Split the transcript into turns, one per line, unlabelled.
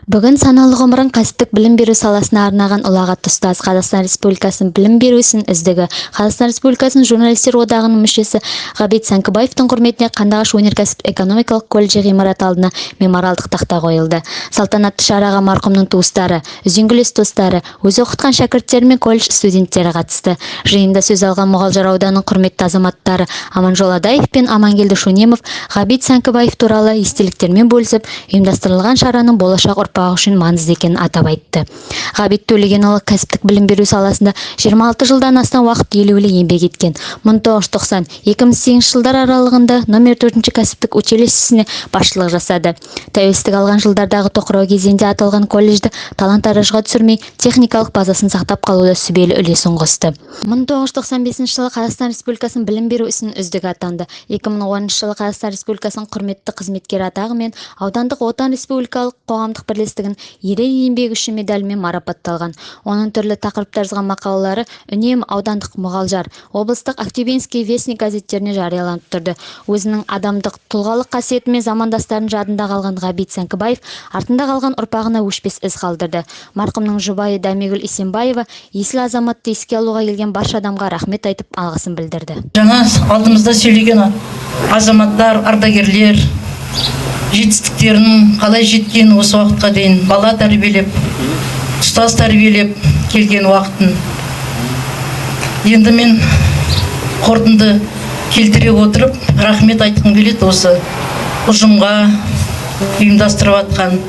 Бүгін санаулы ғұмырын кәсіптік білім беру саласына арнаған ұлағатты ұстаз, Қазақстан Республикасының білім беру ісінің үздігі, Қазақстан Республикасының журналистер одағының мүшесі Ғабит Сәңкібаевтың құрметіне Қандыағаш өнеркәсіп экономикалық колледжі ғимараты алдына мемориалдық тақта қойылды. Салтанатты шараға марқұмның туыстары, үзеңгілес достары, өзі оқытқан шәкірттері мен колледж студенттері қатысты. Жиында сөз алған Мұғалжар ауданының құрметті азаматтары Аманжол Адаев пен Амангелді Шунемов Ғабит Сәңкібаев туралы естеліктермен бөлісіп, ұйымдастырылған шараның болашақ ұрпағы үшін маңызды екенін атап айтты. Ғабит Төлегенұлы кәсіптік білім беру саласында 26 жылдан астам уақыт елеулі еңбек еткен. 1990-2008 жылдар аралығында номер 4 кәсіптік училищесіне басшылық жасады. Тәуелсіздік алған жылдардағы тоқырау кезеңде аталған колледжді талан-таражға түсірмей, техникалық базасын сақтап қалуда сүбелі үлесін қосты. 1995 жылы Қазақстан Республикасының білім беру ісінің үздігі атанды. 2010 жылы Қазақстан Республикасының құрметті қызметкері атағымен аудандық Отан Республикалық қоғамдық бірлестігін ерен еңбегі үшін медалімен марапатталған. Оның түрлі тақырыпта жазған мақалалары үнемі аудандық Мұғалжар, облыстық Актюбинский вестник газеттеріне жарияланып тұрды. Өзінің адамдық тұлғалық қасиетімен замандастарын жадында қалған Ғабит Сәңкібаев артында қалған ұрпағына өшпес із қалдырды. Марқұмның жұбайы Дәмегүл Исенбаева есіл азаматты еске алуға келген барша адамға рахмет айтып алғысын білдірді.
Жаңа алдымызда сөйлеген азаматтар, ардагерлер жетістіктерінің қалай жеткен осы уақытқа дейін бала тәрбиелеп, ұстаз тәрбиелеп келген уақытын енді мен қорытынды келтіре отырып рахмет айтқым келеді осы ұжымға, ұйымдастырып жатқан